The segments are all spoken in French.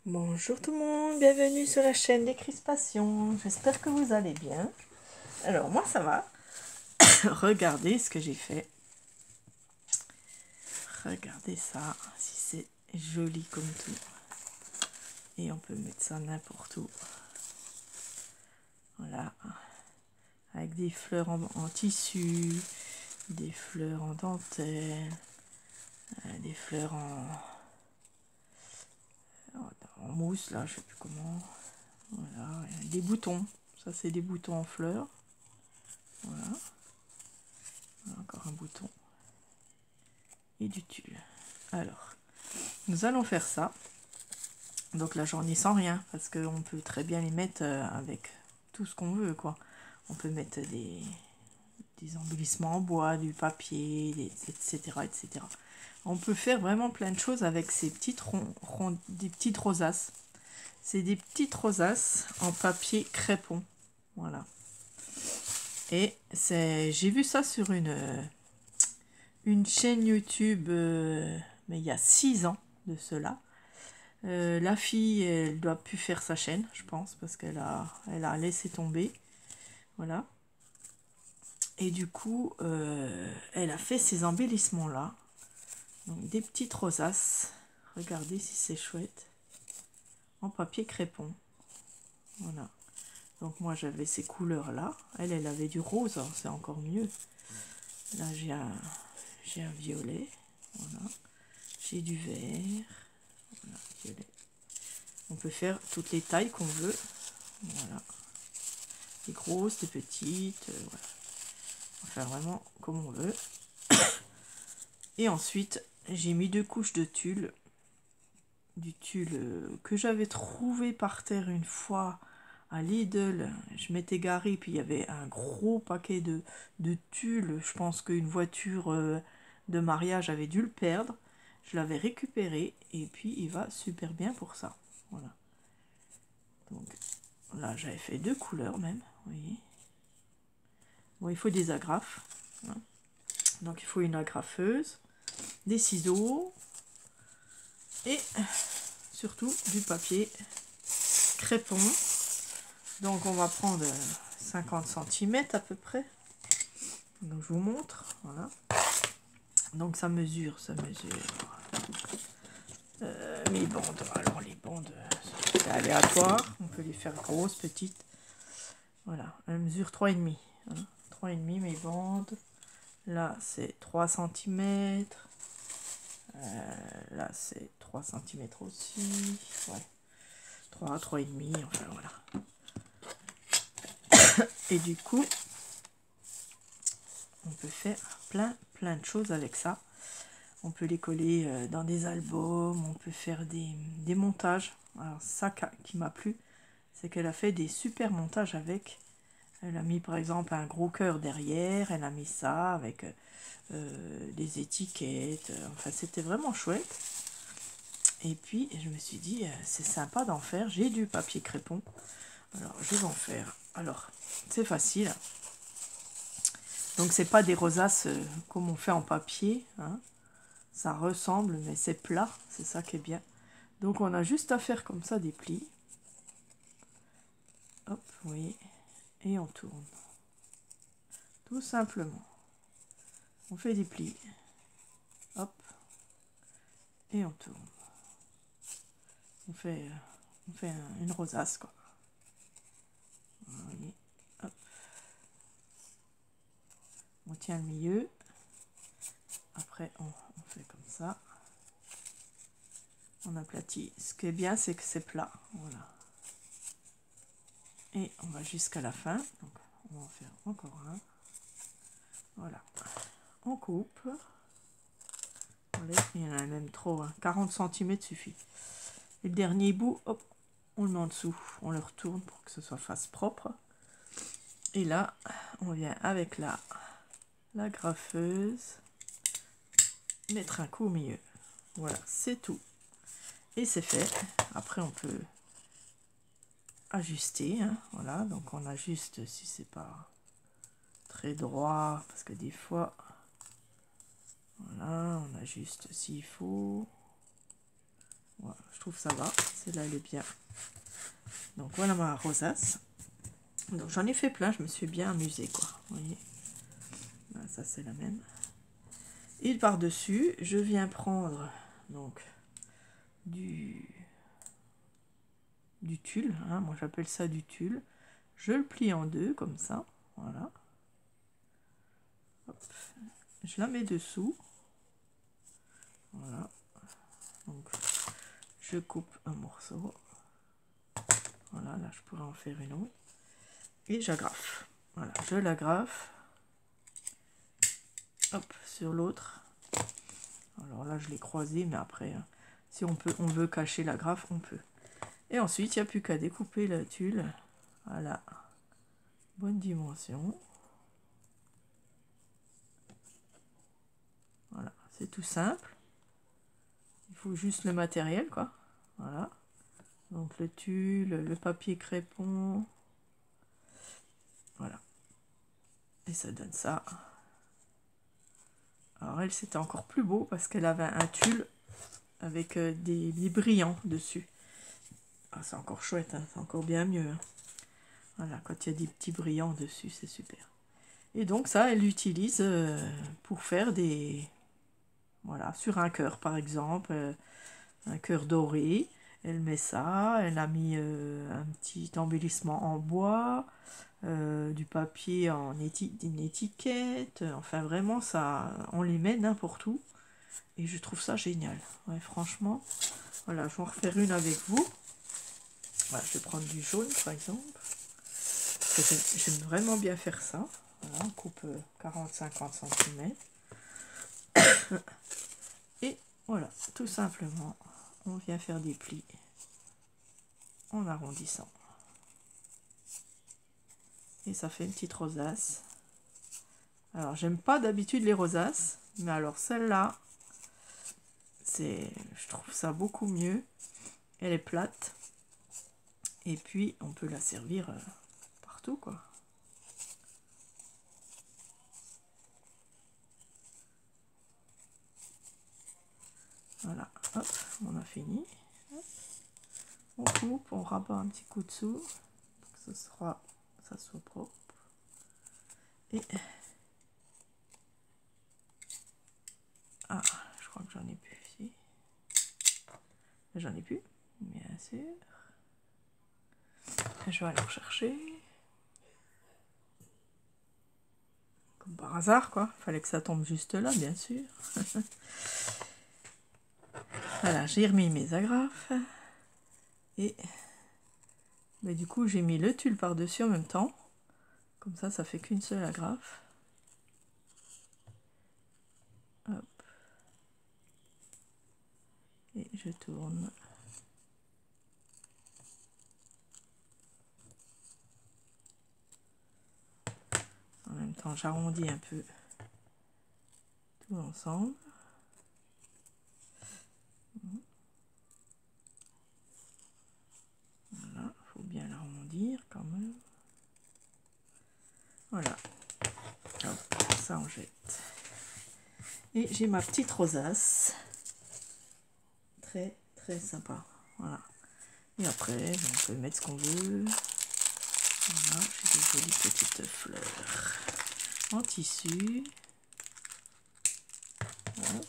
Bonjour tout le monde, bienvenue sur la chaîne des crispations. J'espère que vous allez bien. Alors moi ça va. Regardez ce que j'ai fait. Regardez ça, si c'est joli comme tout. Et on peut mettre ça n'importe où. Voilà. Avec des fleurs en tissu, des fleurs en dentelle, des fleurs en mousse, là, je sais plus comment. Voilà, des boutons. Ça c'est des boutons en fleurs. Voilà. Encore un bouton. Et du tulle. Alors, nous allons faire ça. Donc là, j'en ai sans rien, parce qu'on peut très bien les mettre avec tout ce qu'on veut, quoi. On peut mettre des embellissements en bois, du papier, etc., etc. On peut faire vraiment plein de choses avec ces petites des petites rosaces. C'est des petites rosaces en papier crépon. Voilà. Et j'ai vu ça sur une chaîne YouTube, mais il y a 6 ans de cela. La fille, elle doit plus faire sa chaîne, je pense, parce elle a laissé tomber. Voilà. Et du coup, elle a fait ces embellissements-là. Donc des petites rosaces. Regardez si c'est chouette. En papier crépon. Voilà. Donc moi, j'avais ces couleurs-là. Elle avait du rose, hein, c'est encore mieux. Là, j'ai un violet. Voilà. J'ai du vert. Voilà, violet. On peut faire toutes les tailles qu'on veut. Voilà. Des grosses, des petites. Voilà. On va faire vraiment comme on veut. Et ensuite, j'ai mis 2 couches de tulle. Du tulle que j'avais trouvé par terre une fois à Lidl. Je m'étais garée, puis il y avait un gros paquet de tulle. Je pense qu'une voiture de mariage avait dû le perdre. Je l'avais récupéré et puis il va super bien pour ça. Voilà. Donc là, j'avais fait 2 couleurs même. Vous voyez. Bon, il faut des agrafes. Hein. Donc il faut une agrafeuse, des ciseaux et surtout du papier crépon. Donc on va prendre 50 cm à peu près. Donc je vous montre. Voilà. Donc ça mesure. Les bandes. Alors les bandes, c'est aléatoire. On peut les faire grosses, petites. Voilà. Elle mesure 3,5. Hein. 3,5 mes bandes. Là c'est 3 cm. Là c'est 3 cm aussi. Ouais. 3, 3,5. Enfin voilà. Et du coup, on peut faire plein de choses avec ça. On peut les coller dans des albums, on peut faire des montages. Alors ça qui m'a plu, c'est qu'elle a fait des super montages avec. Elle a mis par exemple un gros cœur derrière, elle a mis ça avec des étiquettes. Enfin, c'était vraiment chouette. Et puis, je me suis dit, c'est sympa d'en faire. J'ai du papier crépon. Alors, je vais en faire. Alors, c'est facile. Donc, c'est pas des rosaces comme on fait en papier. Hein. Ça ressemble, mais c'est plat. C'est ça qui est bien. Donc, on a juste à faire comme ça des plis. Hop, vous voyez. Et on tourne. Tout simplement. On fait des plis. Hop. Et on tourne. On fait une rosace, quoi. Vous voyez. Hop. On tient le milieu. Après, on fait comme ça. On aplatit. Ce qui est bien, c'est que c'est plat. Voilà. Et on va jusqu'à la fin. Donc, on va en faire encore un. Voilà. On coupe. Il y en a même trop. Hein. 40 cm suffit. Et le dernier bout, hop, on le met en dessous. On le retourne pour que ce soit face propre. Et là, on vient avec la graffeuse. Mettre un coup au milieu. Voilà, c'est tout. Et c'est fait. Après, on peut ajuster. Hein, voilà, donc on ajuste si c'est pas très droit. Parce que des fois, voilà, on ajuste s'il faut. Voilà, je trouve ça va. Celle-là, elle est bien. Donc voilà ma rosace. Donc j'en ai fait plein, je me suis bien amusée, quoi. Vous voyez, là, ça c'est la même. Et par-dessus, je viens prendre donc du tulle, hein, moi j'appelle ça du tulle. Je le plie en deux comme ça, voilà. Hop. Je la mets dessous, voilà. Donc je coupe un morceau, voilà, là je pourrais en faire une autre. Et j'agrafe, voilà, je l'agrafe, hop, sur l'autre. Alors là je l'ai croisé, mais après, hein, si on veut cacher l'agrafe, on peut. Et ensuite, il n'y a plus qu'à découper le tulle à la bonne dimension. Voilà, c'est tout simple. Il faut juste le matériel, quoi. Voilà. Donc le tulle, le papier crépon. Voilà. Et ça donne ça. Alors elle, c'était encore plus beau parce qu'elle avait un tulle avec des brillants dessus. Ah, c'est encore chouette, hein, c'est encore bien mieux. Hein. Voilà, quand il y a des petits brillants dessus, c'est super. Et donc ça, elle l'utilise pour faire des... Voilà, sur un cœur par exemple, un cœur doré. Elle met ça, elle a mis un petit embellissement en bois, du papier une étiquette. Enfin vraiment, ça, on les met n'importe où. Et je trouve ça génial. Ouais, franchement, voilà, je vais en refaire une avec vous. Voilà, je vais prendre du jaune par exemple. J'aime vraiment bien faire ça. Voilà, on coupe 40-50 cm. Et voilà, tout simplement, on vient faire des plis en arrondissant. Et ça fait une petite rosace. Alors, j'aime pas d'habitude les rosaces, mais alors celle-là, je trouve ça beaucoup mieux. Elle est plate. Et puis, on peut la servir partout, quoi. Voilà, hop, on a fini. Hop. On coupe, on rabat un petit coup dessous pour que ça soit propre. Et ah, je crois que j'en ai plus ici. J'en ai plus, bien sûr. Je vais aller en chercher. Comme par hasard, quoi. Fallait que ça tombe juste là, bien sûr. Voilà, j'ai remis mes agrafes. Et mais du coup, j'ai mis le tulle par-dessus en même temps. Comme ça fait qu'une seule agrafe. Hop. Et je tourne. En même temps, j'arrondis un peu tout ensemble. Voilà, il faut bien l'arrondir quand même. Voilà. Hop, ça on jette. Et j'ai ma petite rosace. Très très sympa. Voilà. Et après, on peut mettre ce qu'on veut. Voilà, j'ai des jolies petites fleurs en tissu. Hop.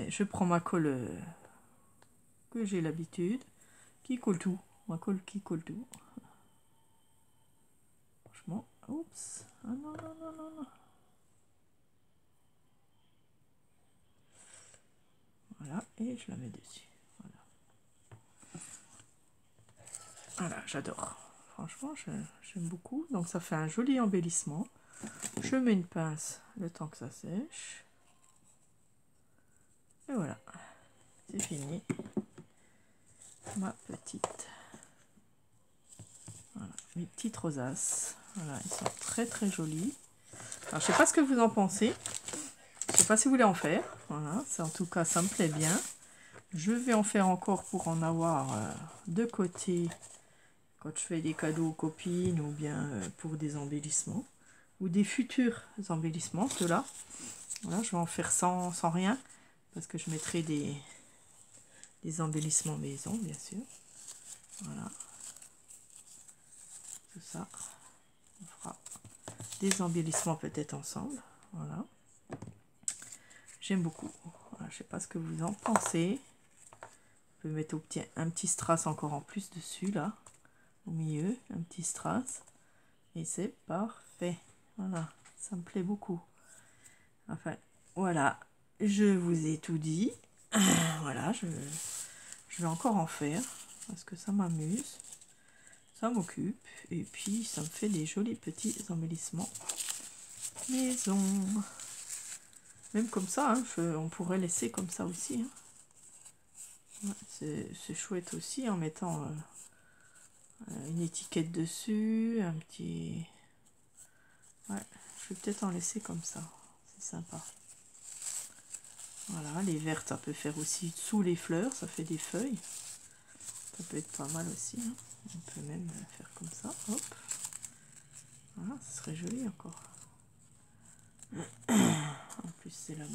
Je prends ma colle que j'ai l'habitude, qui colle tout. Ma colle qui colle tout. Franchement, oups. Ah non, non, non, non, non. Voilà, et je la mets dessus. Voilà, j'adore. Franchement, j'aime beaucoup. Donc ça fait un joli embellissement. Je mets une pince le temps que ça sèche. Et voilà, c'est fini. Ma petite. Voilà, mes petites rosaces. Voilà, ils sont très très jolis. Alors je sais pas ce que vous en pensez. Je sais pas si vous voulez en faire. Voilà, en tout cas ça me plaît bien. Je vais en faire encore pour en avoir de côté quand je fais des cadeaux aux copines ou bien pour des embellissements. ou des futurs embellissements, ceux-là. Voilà, je vais en faire sans rien, parce que je mettrai des embellissements maison, bien sûr. Voilà. Tout ça. On fera des embellissements peut-être ensemble. Voilà. J'aime beaucoup. Voilà, je sais pas ce que vous en pensez. On peut mettre un petit strass encore en plus dessus, là. Au milieu, un petit strass. Et c'est parfait. Voilà, ça me plaît beaucoup. Enfin, voilà. Je vous ai tout dit. Voilà, je vais encore en faire. Parce que ça m'amuse. Ça m'occupe. Et puis, ça me fait des jolis petits embellissements maison. Même comme ça, hein, on pourrait laisser comme ça aussi. Hein. Ouais, c'est chouette aussi en mettant une étiquette dessus, un petit... Ouais, je vais peut-être en laisser comme ça. C'est sympa. Voilà, les vertes, ça peut faire aussi sous les fleurs, ça fait des feuilles. Ça peut être pas mal aussi. Hein. On peut même faire comme ça. Hop. Voilà, ce serait joli encore. En plus, c'est la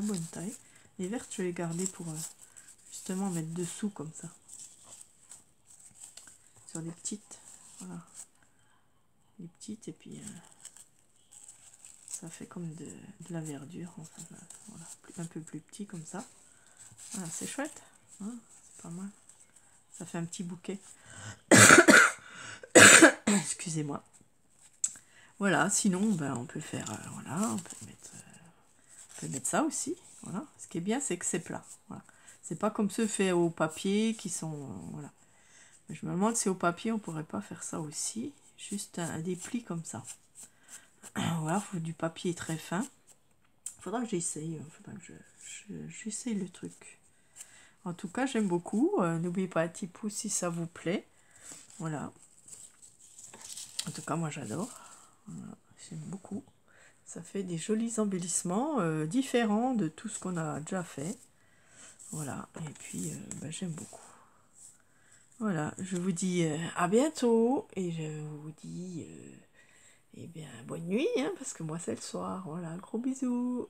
bonne taille. Les vertes, je vais les garder pour justement mettre dessous comme ça. Sur les petites. Voilà. Les petites et puis ça fait comme de la verdure. Enfin, voilà, un peu plus petit comme ça. Voilà, c'est chouette. Hein, c'est pas mal. Ça fait un petit bouquet. Excusez-moi. Voilà, sinon ben, on peut faire, voilà, on peut mettre ça aussi. Voilà. Ce qui est bien, c'est que c'est plat. Voilà. C'est pas comme ceux faits au papier qui sont, voilà. Mais je me demande si au papier on pourrait pas faire ça aussi, juste des plis comme ça. Voilà, faut du papier très fin. Faudra que j'essaye, faudra que j'essaye le truc. En tout cas, j'aime beaucoup. N'oubliez pas un petit pouce si ça vous plaît. Voilà. En tout cas, moi j'adore. Voilà, j'aime beaucoup. Ça fait des jolis embellissements différents de tout ce qu'on a déjà fait. Voilà. Et puis, ben, j'aime beaucoup. Voilà. Je vous dis à bientôt. Et je vous dis, eh bien, bonne nuit, hein, parce que moi c'est le soir. Voilà, gros bisous.